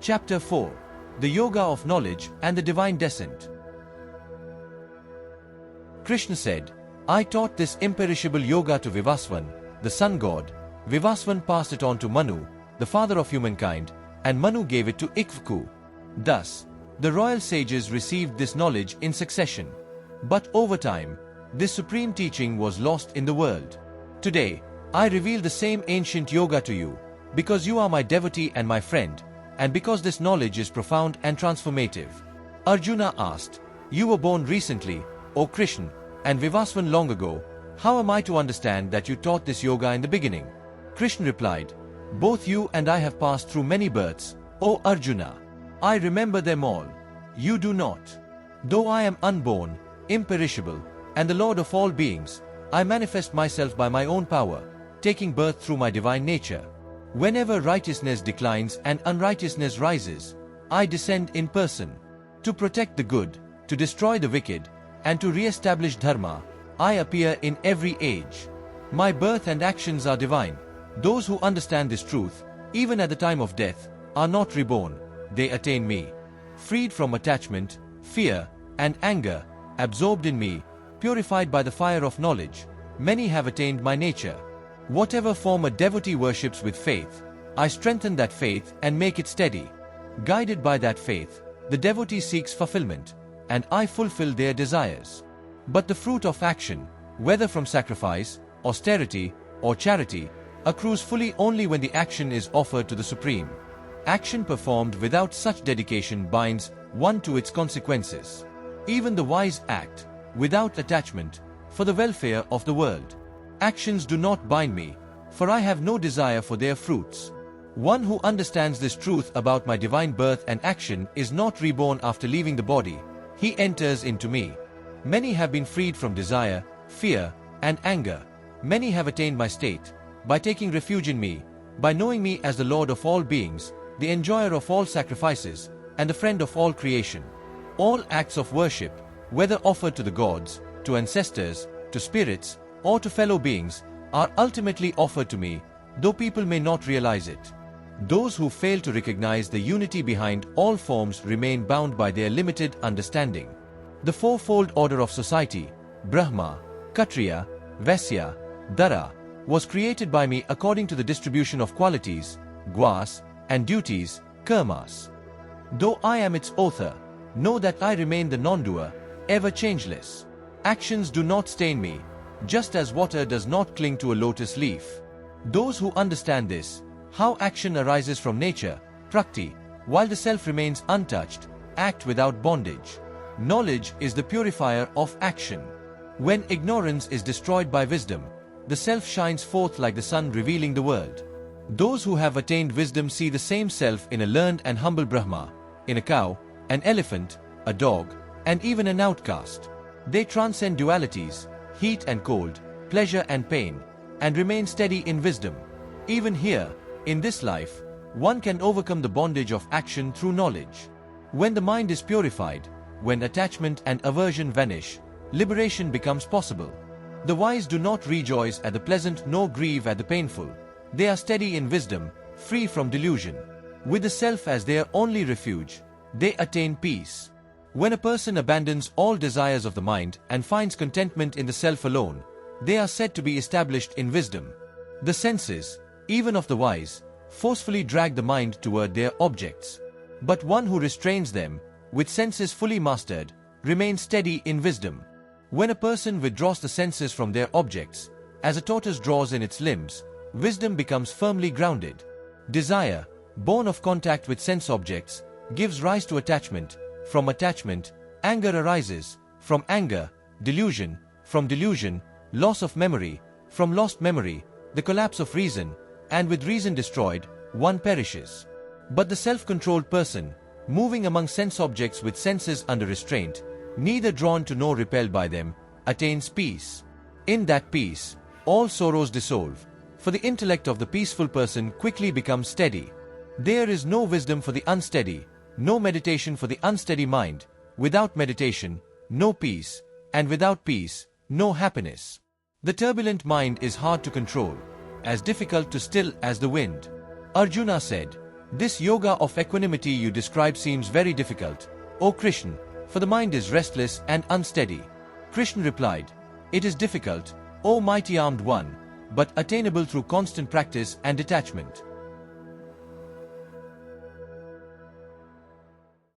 Chapter 4. The Yoga of Knowledge and the Divine Descent. Krishna said, I taught this imperishable yoga to Vivasvan, the sun god. Vivasvan passed it on to Manu, the father of humankind, and Manu gave it to Ikshvaku. Thus, the royal sages received this knowledge in succession. But over time, this supreme teaching was lost in the world. Today, I reveal the same ancient yoga to you, because you are my devotee and my friend, and because this knowledge is profound and transformative. Arjuna asked, You were born recently, O Krishna, and Vivasvan long ago. How am I to understand that you taught this yoga in the beginning? Krishna replied, Both you and I have passed through many births, O Arjuna. I remember them all. You do not. Though I am unborn, imperishable, and the Lord of all beings, I manifest myself by my own power, taking birth through my divine nature. Whenever righteousness declines and unrighteousness rises, I descend in person. To protect the good, to destroy the wicked, and to re-establish dharma, I appear in every age. My birth and actions are divine. Those who understand this truth, even at the time of death, are not reborn, they attain me. Freed from attachment, fear, and anger, absorbed in me, purified by the fire of knowledge, many have attained my nature. Whatever form a devotee worships with faith, I strengthen that faith and make it steady. Guided by that faith, the devotee seeks fulfillment, and I fulfill their desires. But the fruit of action, whether from sacrifice, austerity, or charity, accrues fully only when the action is offered to the Supreme. Action performed without such dedication binds one to its consequences. Even the wise act, without attachment, for the welfare of the world. Actions do not bind me, for I have no desire for their fruits. One who understands this truth about my divine birth and action is not reborn after leaving the body. He enters into me. Many have been freed from desire, fear, and anger. Many have attained my state, by taking refuge in me, by knowing me as the Lord of all beings, the enjoyer of all sacrifices, and the friend of all creation. All acts of worship, whether offered to the gods, to ancestors, to spirits, or to fellow beings, are ultimately offered to me, though people may not realize it. Those who fail to recognize the unity behind all forms remain bound by their limited understanding. The fourfold order of society, Brahma, Kshatriya, Vaisya, Dara, was created by me according to the distribution of qualities, gunas, and duties, karmas. Though I am its author, know that I remain the non-doer, ever changeless. Actions do not stain me, just as water does not cling to a lotus leaf. Those who understand this, how action arises from nature, prakriti, while the self remains untouched, act without bondage. Knowledge is the purifier of action. When ignorance is destroyed by wisdom, the self shines forth like the sun revealing the world. Those who have attained wisdom see the same self in a learned and humble Brahma, in a cow, an elephant, a dog, and even an outcast. They transcend dualities, heat and cold, pleasure and pain, and remain steady in wisdom. Even here, in this life, one can overcome the bondage of action through knowledge. When the mind is purified, when attachment and aversion vanish, liberation becomes possible. The wise do not rejoice at the pleasant nor grieve at the painful. They are steady in wisdom, free from delusion. With the self as their only refuge, they attain peace. When a person abandons all desires of the mind and finds contentment in the self alone, they are said to be established in wisdom. The senses, even of the wise, forcefully drag the mind toward their objects. But one who restrains them, with senses fully mastered, remains steady in wisdom. When a person withdraws the senses from their objects, as a tortoise draws in its limbs, wisdom becomes firmly grounded. Desire, born of contact with sense objects, gives rise to attachment. From attachment, anger arises. From anger, delusion. From delusion, loss of memory. From lost memory, the collapse of reason. And with reason destroyed, one perishes. But the self-controlled person, moving among sense objects with senses under restraint, neither drawn to nor repelled by them, attains peace. In that peace, all sorrows dissolve, for the intellect of the peaceful person quickly becomes steady. There is no wisdom for the unsteady, no meditation for the unsteady mind. Without meditation, no peace, and without peace, no happiness. The turbulent mind is hard to control, as difficult to still as the wind. Arjuna said, This yoga of equanimity you describe seems very difficult, O Krishna, for the mind is restless and unsteady. Krishna replied, It is difficult, O mighty armed one, but attainable through constant practice and detachment.